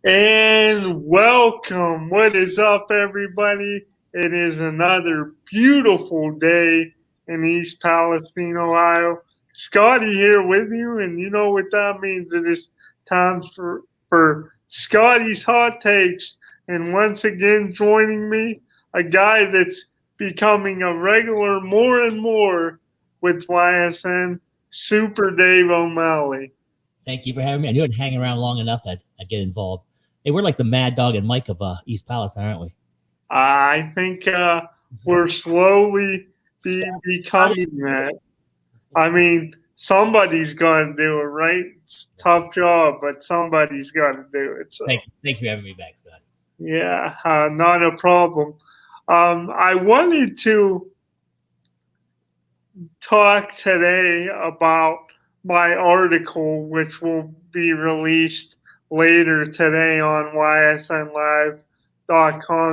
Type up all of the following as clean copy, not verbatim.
And welcome. What is up, everybody? It is another beautiful day in East Palestine, Ohio. Scotty here with you, and you know what that means. It is time for Scotty's Hot Takes. And once again, joining me, a guy that's becoming a regular more and more with YSN, Super Dave O'Malley. Thank you for having me. I knew I'd hang around long enough that I'd get involved. Hey, we're like the Mad Dog and Mike of East Palestine, aren't we? I think we're slowly becoming that. I mean, somebody's got to do it, right? It's a tough job, but somebody's got to do it. So, thank you for having me back, Scott. Yeah, not a problem. I wanted to talk today about my article, which will be released later today on ysnlive.com,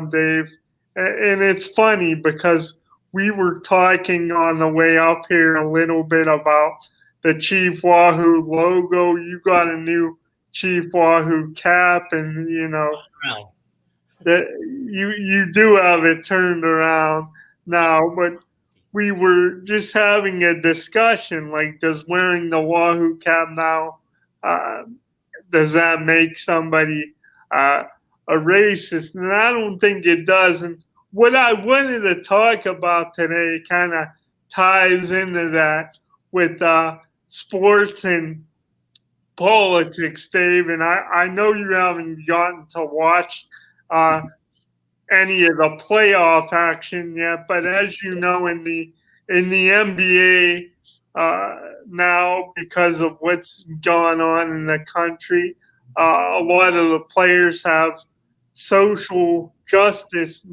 Dave. And it's funny because we were talking on the way up here a little bit about the Chief Wahoo logo. You got a new Chief Wahoo cap, and that you do have it turned around now, but we were just having a discussion like, does wearing the Wahoo cap now, does that make somebody a racist? And I don't think it does. And what I wanted to talk about today kind of ties into that with sports and politics, Dave. And I know you haven't gotten to watch any of the playoff action yet, but as you know, in the NBA now, because of what's gone on in the country, a lot of the players have social justice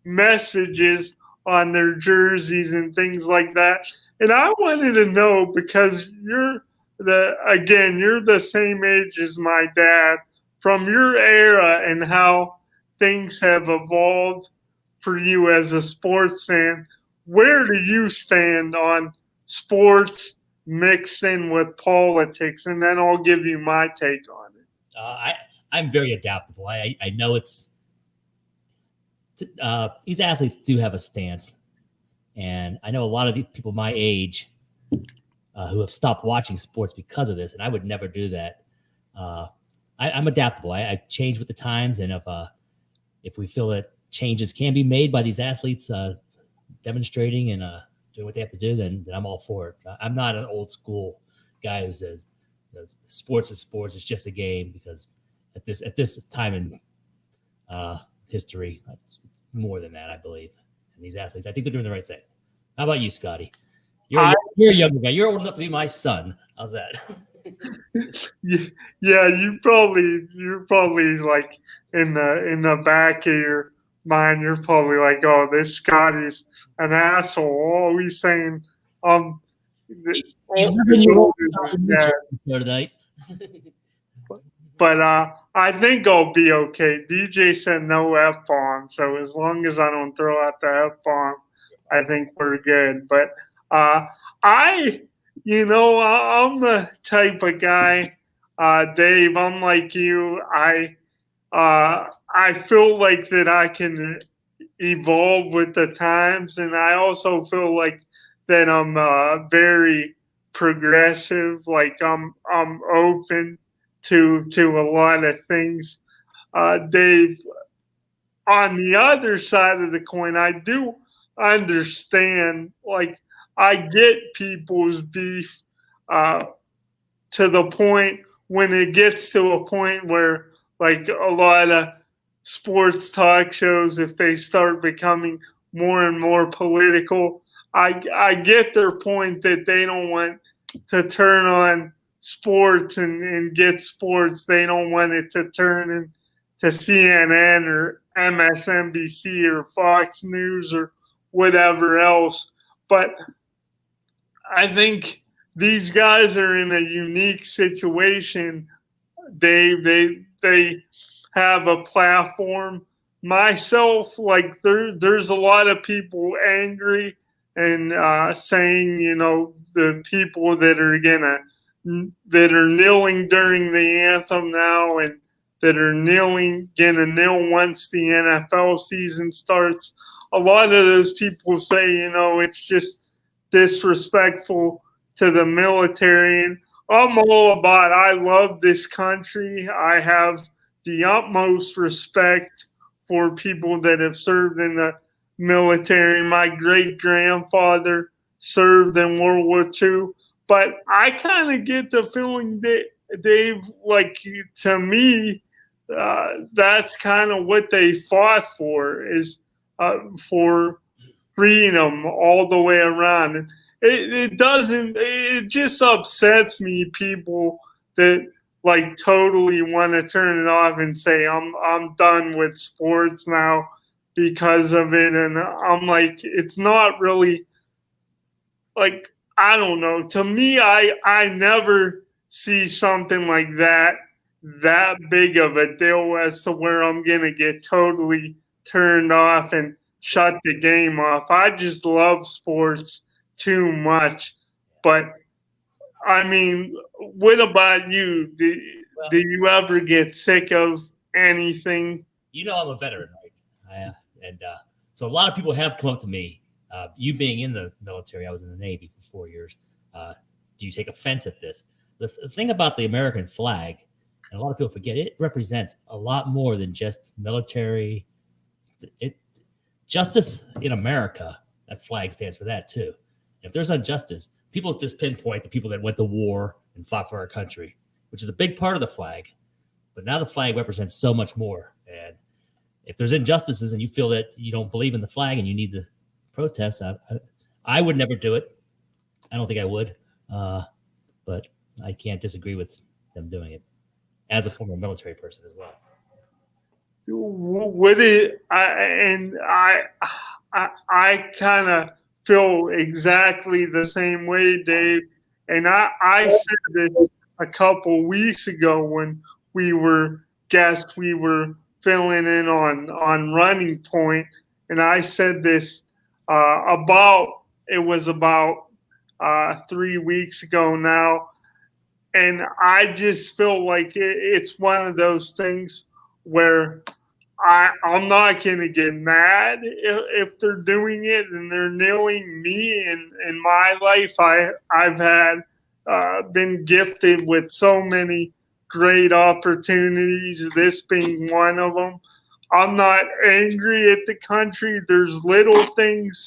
messages on their jerseys and things like that. And I wanted to know, because you're the same age as my dad, from your era and how things have evolved for you as a sports fan. Where do you stand on sports mixed in with politics? And then I'll give you my take on it. I'm very adaptable. I know it's these athletes do have a stance, and I know a lot of these people my age who have stopped watching sports because of this, and I would never do that. I'm adaptable. I change with the times, and if we feel that changes can be made by these athletes demonstrating and doing what they have to do, then I'm all for it. I'm not an old school guy who says sports is sports. It's just a game, because at this time in history, it's more than that, I believe. And these athletes, I think they're doing the right thing. How about you, Scotty? You're a younger guy. You're old enough to be my son. How's that? Yeah, you're probably like in the back of your mind, you're probably like, oh, this Scotty's an asshole. Always saying tonight. But I think I'll be okay. DJ said no F-bomb, so as long as I don't throw out the F-bomb, I think we're good. But I'm the type of guy, Dave, I'm like you. I feel like that I can evolve with the times, and I also feel like that I'm very progressive. Like I'm open to a lot of things. Dave, on the other side of the coin, I do understand, like, I get people's beef to the point when it gets to a point where, like, a lot of sports talk shows, if they start becoming more and more political, I get their point that they don't want to turn on sports and get sports. They don't want it to turn into CNN or MSNBC or Fox News or whatever else. But I think these guys are in a unique situation. They have a platform. Myself, like, there's a lot of people angry and saying, the people that are kneeling during the anthem now and that are kneeling, gonna kneel once the NFL season starts. A lot of those people say, it's just disrespectful to the military. And I'm all about, I love this country. I have the utmost respect for people that have served in the military. My great grandfather served in World War II. But I kind of get the feeling that, Dave, like, to me, that's kind of what they fought for, is for freedom all the way around. It just upsets me, people that like totally want to turn it off and say I'm done with sports now because of it. And I'm like, it's not really, like, I don't know. To me, I never see something like that big of a deal as to where I'm gonna get totally turned off and shut the game off. I just love sports too much. But I mean, what about you? Do you ever get sick of anything? I'm a veteran, right? So a lot of people have come up to me. You being in the military, I was in the Navy for 4 years. Do you take offense at this? The thing about the American flag, and a lot of people forget, it represents a lot more than just military. Justice in America, that flag stands for that too. If there's injustice, people just pinpoint the people that went to war and fought for our country, which is a big part of the flag. But now the flag represents so much more. And if there's injustices and you feel that you don't believe in the flag and you need to protest, I would never do it. I don't think I would. But I can't disagree with them doing it as a former military person as well. I kind of feel exactly the same way, Dave. And I said this a couple weeks ago when we were filling in on Running Point, and I said this about 3 weeks ago now. And I just feel like it's one of those things where I'm not going to get mad if they're doing it and they're kneeling me. In my life, I've had been gifted with so many great opportunities, this being one of them. I'm not angry at the country. There's little things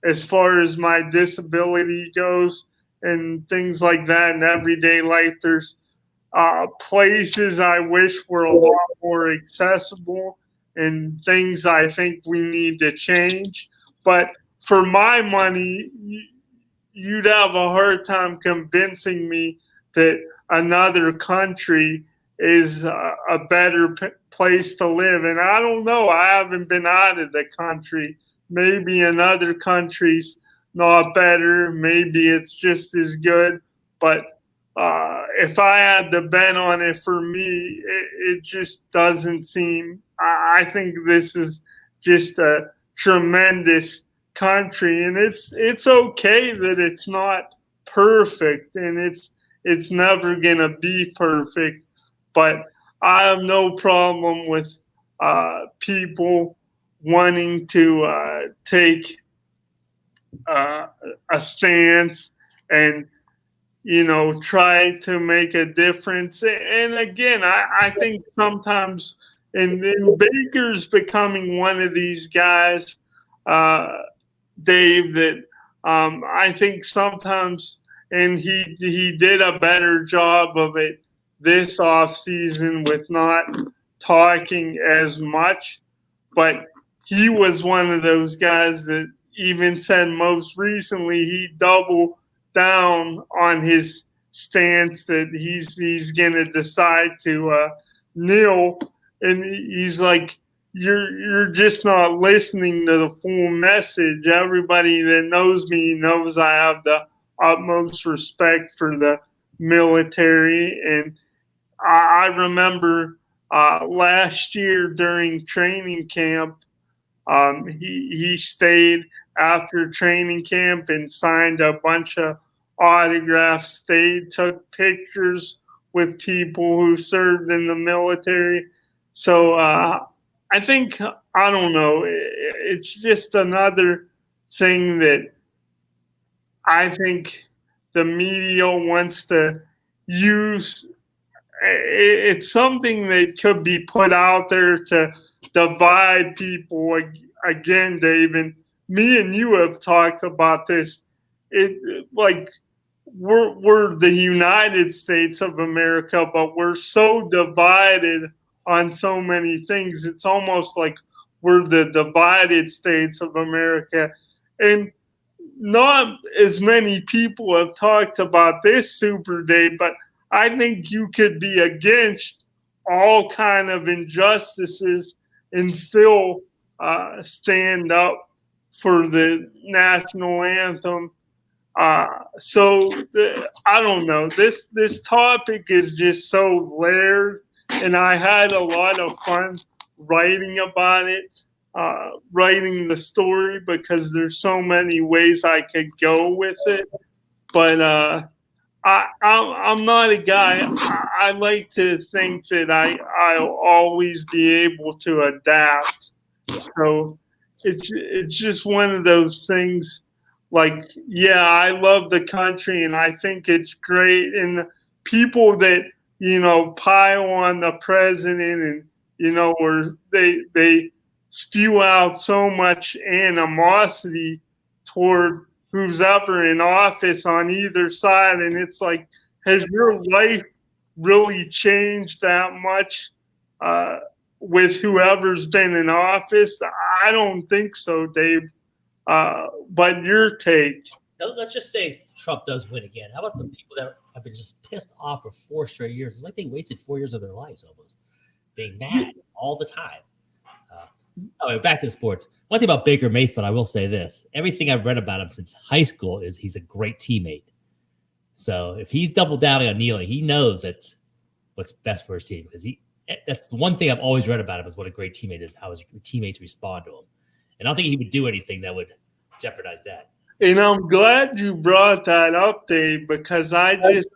as far as my disability goes and things like that in everyday life. There's places I wish were a lot more accessible and things I think we need to change. But for my money, you'd have a hard time convincing me that another country is a better place to live. And I don't know. I haven't been out of the country. Maybe in other countries, not better. Maybe it's just as good. But if I had to bet on it, for me, it just doesn't seem. I think this is just a tremendous country, and it's okay that it's not perfect, and it's never gonna be perfect. But I have no problem with people wanting to take a stance and try to make a difference. And again, I think sometimes, and Baker's becoming one of these guys, Dave, that I think sometimes, and he did a better job of it this off season with not talking as much, but he was one of those guys that even said most recently he doubled down on his stance that he's going to decide to kneel, and he's like, you're just not listening to the full message. Everybody that knows me knows I have the utmost respect for the military. And I remember last year during training camp, he stayed after training camp and signed a bunch of autographs, stayed, took pictures with people who served in the military. So I think, I don't know, it's just another thing that I think the media wants to use. It's something that could be put out there to divide people again, Dave. And me and you have talked about this. It like we're the United States of America, but we're so divided on so many things. It's almost like we're the divided states of America. And not as many people have talked about this Super Day, but I think you could be against all kind of injustices and still stand up for the national anthem. I don't know. This topic is just so layered, and I had a lot of fun writing about it, writing the story, because there's so many ways I could go with it. But I'm not a guy. I like to think that I'll always be able to adapt. So it's just one of those things. Like, yeah, I love the country and I think it's great. And people that pile on the president and or they spew out so much animosity toward who's ever in office on either side, and it's like, has your life really changed that much with whoever's been in office? I don't think so, Dave. But your take? Let's just say Trump does win again. How about the people that have been just pissed off for 4 straight years? It's like they wasted 4 years of their lives almost, being mad all the time. Back to sports. One thing about Baker Mayfield, I will say this. Everything I've read about him since high school is he's a great teammate. So if he's double downing on kneeling, he knows that's what's best for his team, because that's the one thing I've always read about him, is what a great teammate is, how his teammates respond to him. And I don't think he would do anything that would jeopardize that. And I'm glad you brought that up, Dave, because I just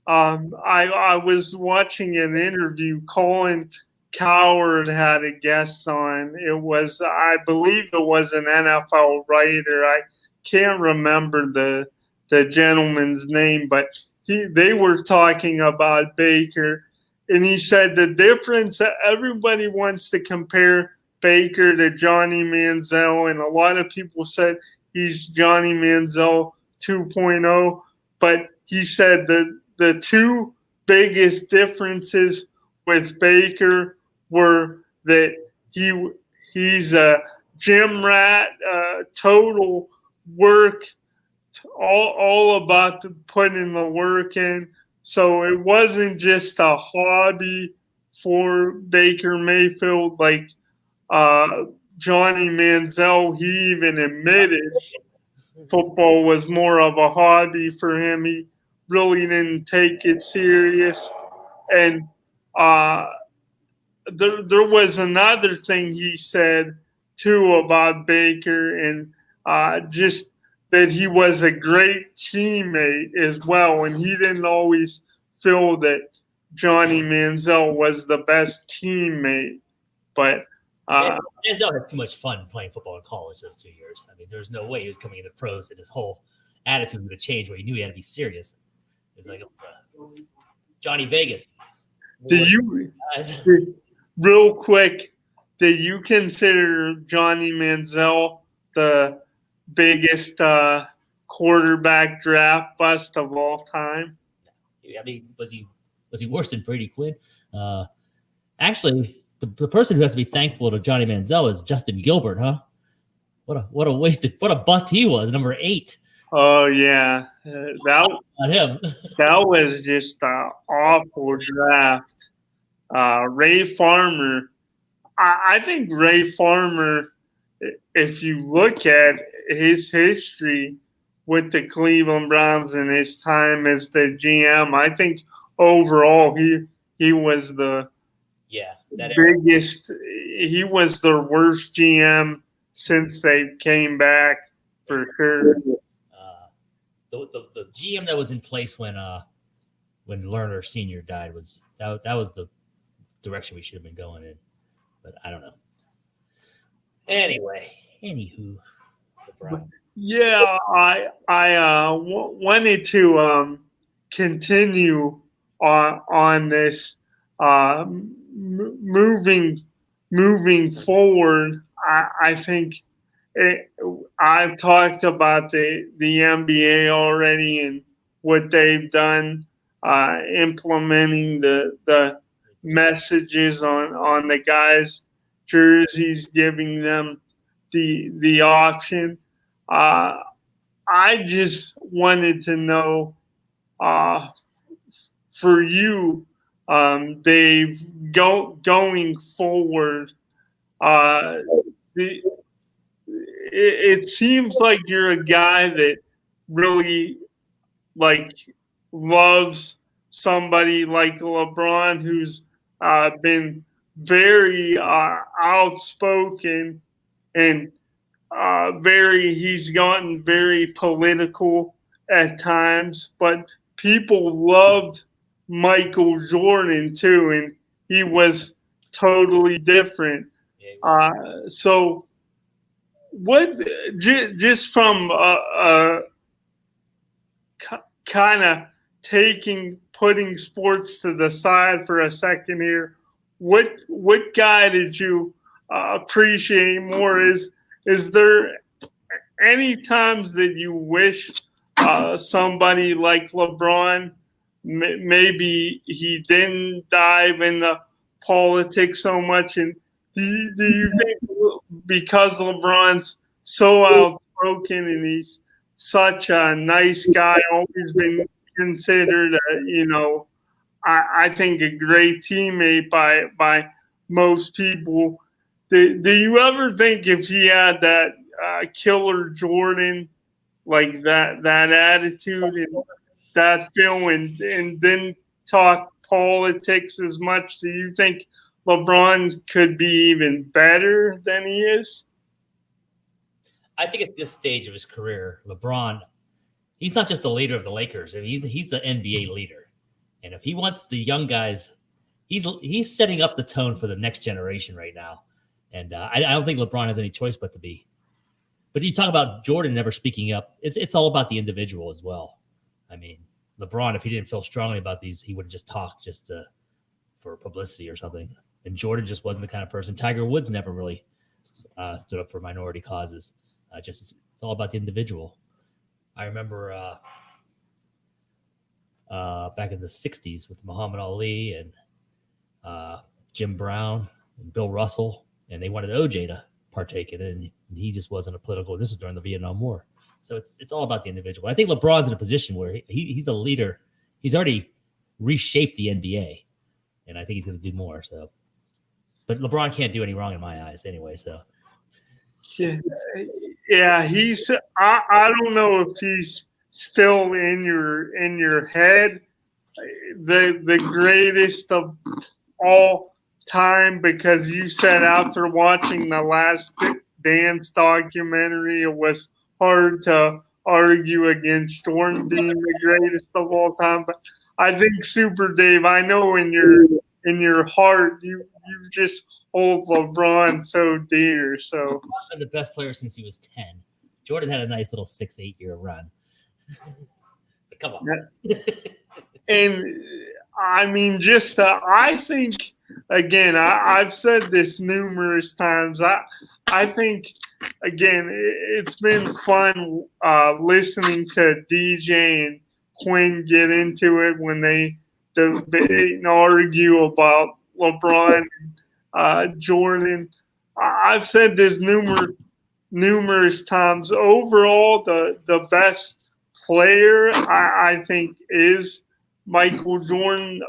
I was watching an interview. Colin Cowherd had a guest on. It was, I believe it was an NFL writer. I can't remember the gentleman's name, but they were talking about Baker, and he said the difference that everybody wants to compare Baker to Johnny Manziel, and a lot of people said he's Johnny Manziel 2.0, but he said that the two biggest differences with Baker were that he's a gym rat, total work, all about putting the work in. So it wasn't just a hobby for Baker Mayfield like Johnny Manziel. He even admitted football was more of a hobby for him. He really didn't take it serious. And there was another thing he said too about Baker, and just that he was a great teammate as well, and he didn't always feel that Johnny Manziel was the best teammate. But Manziel had too much fun playing football in college those 2 years. I mean, there's no way he was coming into pros and his whole attitude would have changed, where he knew he had to be serious. It was like Johnny Vegas. Real quick, do you consider Johnny Manziel the biggest quarterback draft bust of all time? I mean, was he worse than Brady Quinn? Actually, the person who has to be thankful to Johnny Manziel is Justin Gilbert, huh? What a bust he was, number 8. Oh yeah, that was just an awful draft. Ray Farmer, I think Ray Farmer, if you look at his history with the Cleveland Browns and his time as the GM, I think overall he was the biggest. He was the worst GM since they came back, for sure. The GM that was in place when when Lerner Sr. died was that was the direction we should have been going in. But I don't know. Anyway, anywho, LeBron. Yeah, I wanted to continue on this moving forward. I think I've talked about the NBA already and what they've done, implementing the messages on the guys' jerseys, giving them the option. Uh, I just wanted to know, uh, for you, Dave, going forward. Uh, the, it seems like you're a guy that really like loves somebody like LeBron, who's been very outspoken and he's gotten very political at times, but people loved Michael Jordan too, and he was totally different. So what, just from kind of putting sports to the side for a second here, what guy did you appreciate more? Is there any times that you wish somebody like LeBron, maybe he didn't dive in the politics so much? And do you think because LeBron's so outspoken and he's such a nice guy, always been considered, I think a great teammate by most people. Do you ever think if he had that killer Jordan, like that attitude and that feel, and didn't talk politics as much, do you think LeBron could be even better than he is? I think at this stage of his career, LeBron, he's not just the leader of the Lakers. I mean, he's the NBA leader. And if he wants the young guys, he's setting up the tone for the next generation right now. And I don't think LeBron has any choice but to be. But you talk about Jordan never speaking up. It's all about the individual as well. I mean, LeBron, if he didn't feel strongly about these, he would just talk for publicity or something. And Jordan just wasn't the kind of person. Tiger Woods never really stood up for minority causes. It's all about the individual. I remember back in the 60s with Muhammad Ali and Jim Brown and Bill Russell, and they wanted OJ to partake in it, and he just wasn't a political. This is during the Vietnam War. So it's all about the individual. I think LeBron's in a position where he's a leader. He's already reshaped the NBA, and I think he's going to do more. So, but LeBron can't do any wrong in my eyes anyway. So, yeah, he's. I don't know if he's still in your head, the greatest of all time, because you said after watching the Last Dance documentary, it was hard to argue against Jordan being the greatest of all time. But I think Super Dave, I know in your heart you just hold LeBron so dear. So LeBron's been the best player since he was 10. Jordan had a nice little 6-8 year run. But come on. And I mean, just I think, again, I've said this numerous times. I think, again, it's been fun listening to DJ and Quinn get into it when they debate and argue about LeBron and Jordan. I've said this numerous times. Overall, the best player, I think, is Michael Jordan.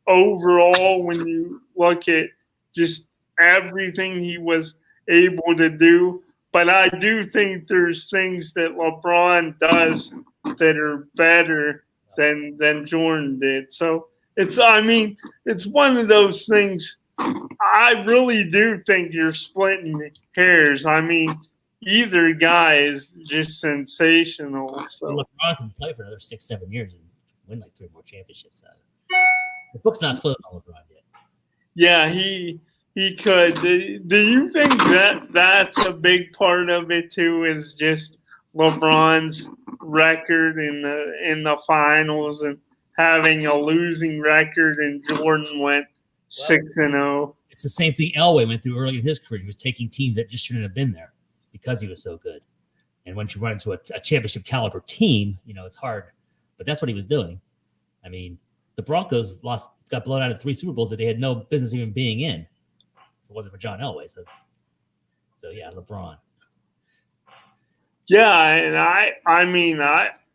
Overall, when you look at just everything he was able to do. But I do think there's things that LeBron does that are better than Jordan did. So it's one of those things. I really do think you're splitting hairs. I mean, either guy is just sensational. So LeBron can play for another 6-7 years and win like 3 more championships. So the book's not closed on LeBron yet. Yeah, he could. Do you think that that's a big part of it too? Is just LeBron's record in the finals and having a losing record, and Jordan went 6-0. It's the same thing Elway went through early in his career. He was taking teams that just shouldn't have been there because he was so good. And once you run into a championship caliber team, it's hard. But that's what he was doing. I mean, the Broncos got blown out of 3 Super Bowls that they had no business even being in. If it wasn't for John Elway. So yeah, LeBron. Yeah, and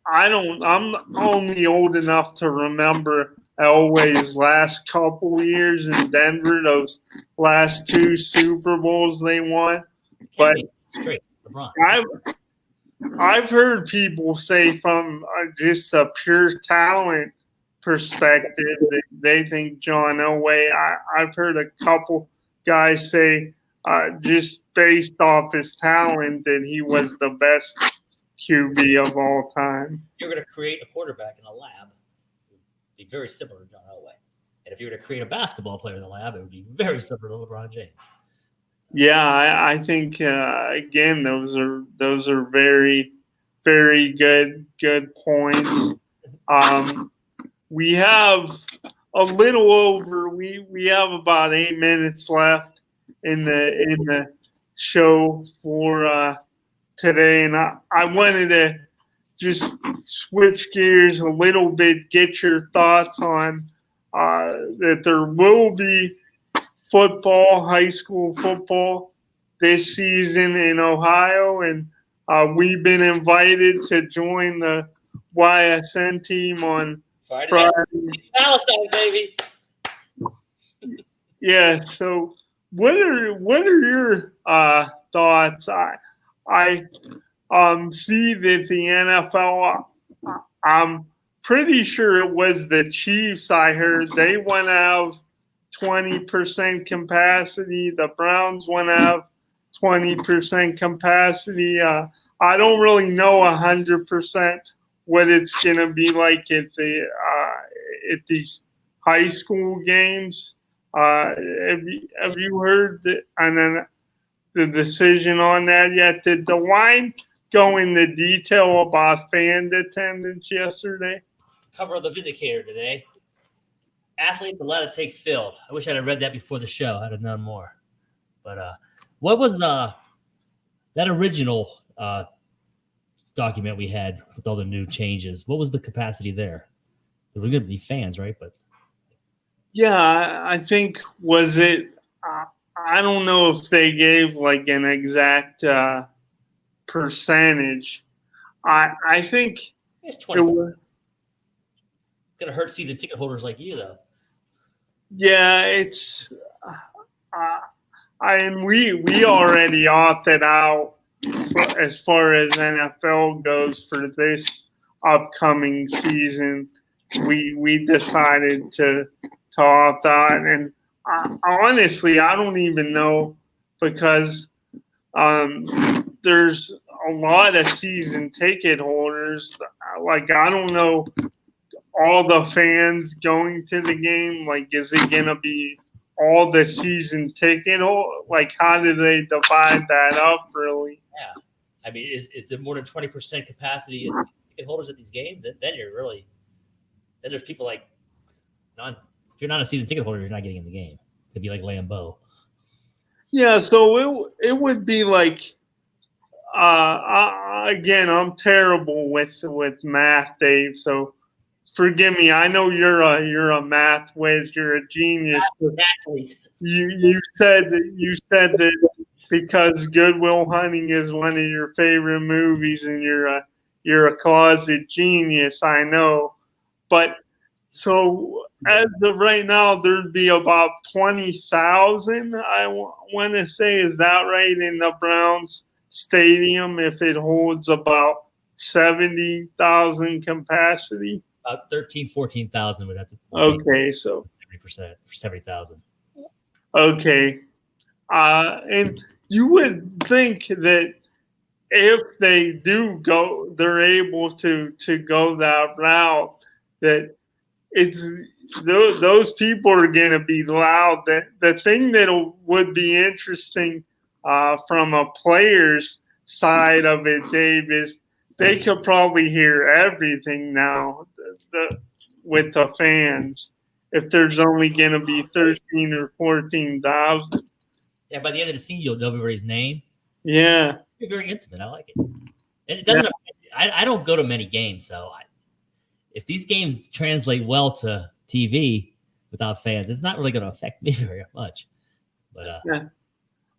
I'm only old enough to remember Elway's last couple years in Denver, those last 2 Super Bowls they won. But straight LeBron. I've heard people say from just a pure talent perspective that they think John Elway. I've heard a couple guys say just based off his talent that he was the best QB of all time. You're going to create a quarterback in a lab. It would be very similar to John Elway. And if you were to create a basketball player in the lab, it would be very similar to LeBron James. Yeah, I think again those are very, very good points. We have a little over. We have about 8 minutes left in the show for today, and I wanted to just switch gears a little bit, get your thoughts on that there will be football, high school football this season in Ohio, and we've been invited to join the YSN team on Friday. Palestine, baby. Yeah. So, what are your thoughts? I see that the NFL. I'm pretty sure it was the Chiefs. I heard they want to have 20% capacity. The Browns want to have 20% capacity. I don't really know 100% what it's going to be like at these high school games. Have you heard the decision on that yet? Did the line go into detail about fan attendance yesterday? Cover of the Vindicator today. Athletes allowed to take field. I wish I'd have read that before the show. I'd have known more. But what was that original document we had with all the new changes? What was the capacity there? There were going to be fans, right? But yeah, I think was it. I don't know if they gave like an exact percentage. I think it's 20%. It's going to hurt season ticket holders like you, though. Yeah, it's. And we already opted out as far as NFL goes for this upcoming season. We decided to opt out, and honestly, I don't even know because there's a lot of season ticket holders. Like I don't know all the fans going to the game. Like, is it gonna be all the season ticket? Like, how do they divide that up? Really? Yeah, I mean, is there more than 20% capacity in ticket holders at these games? Then you're really. Then there's people like, if you're not a season ticket holder, you're not getting in the game. It'd be like Lambeau. Yeah, so it would be like, again, I'm terrible with math, Dave. So forgive me. I know you're a math whiz. You're a genius. You said that because Good Will Hunting is one of your favorite movies, and you're a closet genius. I know, but. So as of right now, there'd be about 20,000. I want to say, is that right, in the Browns stadium if it holds about 70,000 capacity? About 14,000 would have to. Okay, so 70% for 70,000. Okay, and you would think that if they do go, they're able to go that route. that it's those people are going to be loud. The thing that would be interesting from a player's side of it, Dave, is they could probably hear everything now with the fans if there's only going to be 13 or 14,000. Yeah, by the end of the season, you'll know everybody's name. Yeah. It's very intimate. I like it. And it doesn't. Yeah. I don't go to many games, so if these games translate well to TV without fans, it's not really going to affect me very much. But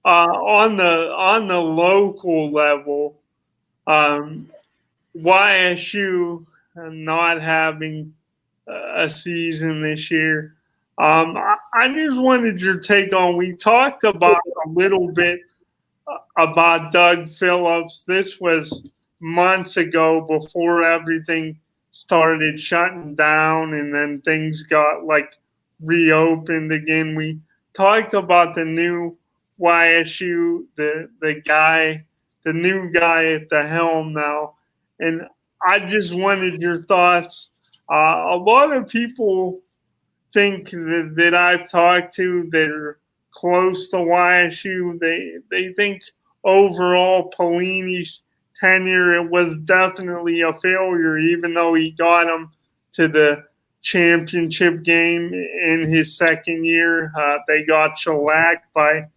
on the local level, YSU not having a season this year. I just wanted your take on. We talked about a little bit about Doug Phillips. This was months ago before everything started shutting down and then things got like reopened again. We talked about the new YSU, the new guy at the helm now, and I just wanted your thoughts. A lot of people think that I've talked to that are close to YSU, they think overall Pelini's tenure, it was definitely a failure, even though he got him to the championship game in his second year. They got shellacked by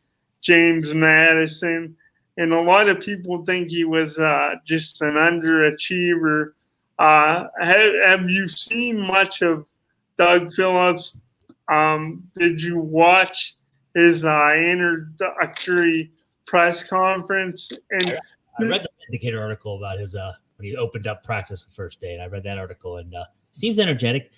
James Madison. And a lot of people think he was just an underachiever. Have you seen much of Doug Phillips? Did you watch his introductory press conference? And I read the Indicator article about his when he opened up practice the first day, and I read that article, and seems energetic.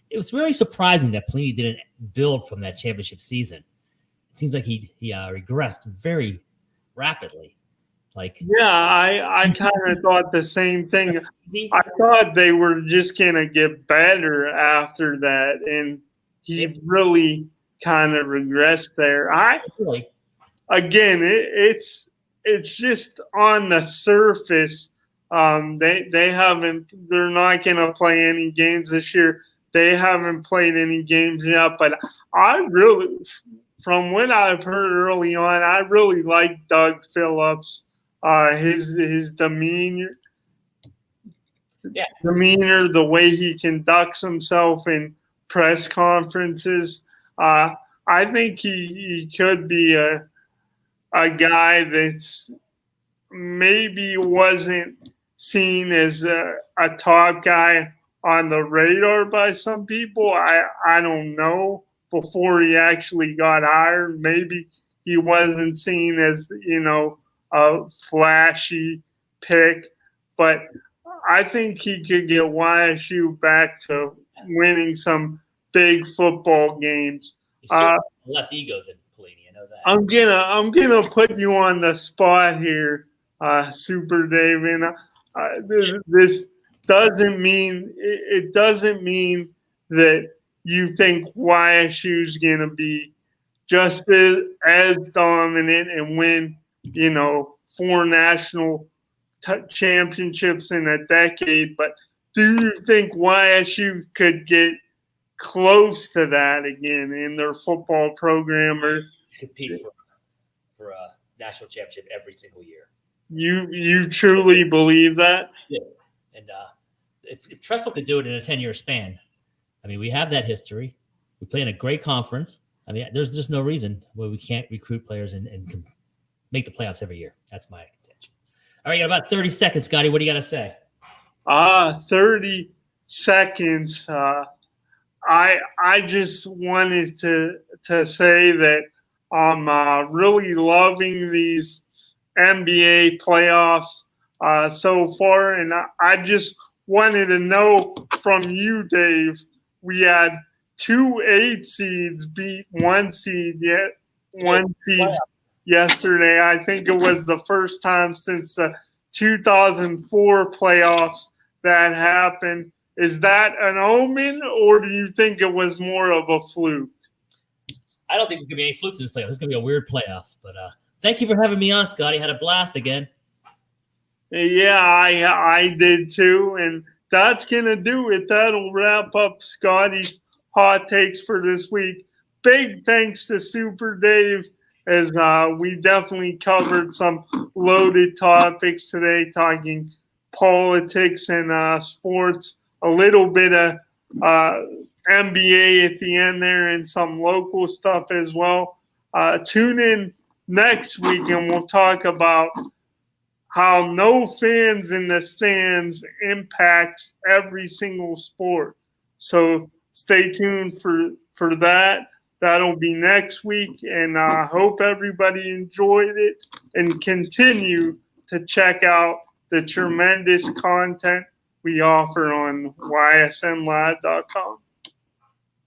It was very surprising that Pelini didn't build from that championship season. It seems like he regressed very rapidly. I kind of thought the same thing. I thought they were just gonna get better after that, and he really kind of regressed there. Again, it's just on the surface. They're not gonna play any games this year. They haven't played any games yet, but from what I've heard early on, I really like Doug Phillips. His demeanor, the way he conducts himself in press conferences. I think he could be a guy that's maybe wasn't seen as a top guy on the radar by some people. I don't know. Before he actually got hired, maybe he wasn't seen as, a flashy pick, but I think he could get YSU back to winning some big football games. Less ego than Pelini, I know that. I'm gonna put you on the spot here, Super Dave, and this doesn't mean that you think YSU's gonna be just as dominant and win, 4 national championships in a decade, but do you think YSU could get close to that again in their football program, or compete for a national championship every single year? You truly believe that? Yeah. And if Tressel could do it in a 10-year span, I mean, we have that history. We play in a great conference. I mean, there's just no reason why we can't recruit players and make the playoffs every year. That's my contention. All right, you got about 30 seconds, Scotty. What do you got to say? 30 seconds. I just wanted to say that I'm really loving these NBA playoffs so far, and I just wanted to know from you, Dave. We had 2 8 seeds beat 1 seed yesterday. I think it was the first time since the 2004 playoffs that happened. Is that an omen, or do you think it was more of a fluke? I don't think there's going to be any flukes in this playoff. It's going to be a weird playoff. But thank you for having me on, Scotty. Had a blast again. Yeah, I did too. And that's going to do it. That'll wrap up Scotty's hot takes for this week. Big thanks to Super Dave, as we definitely covered some loaded topics today, talking politics and sports, a little bit of NBA at the end there, and some local stuff as well. Tune in next week and we'll talk about how no fans in the stands impacts every single sport. So stay tuned for that. That'll be next week, and I hope everybody enjoyed it and continue to check out the tremendous content we offer on ysnlive.com.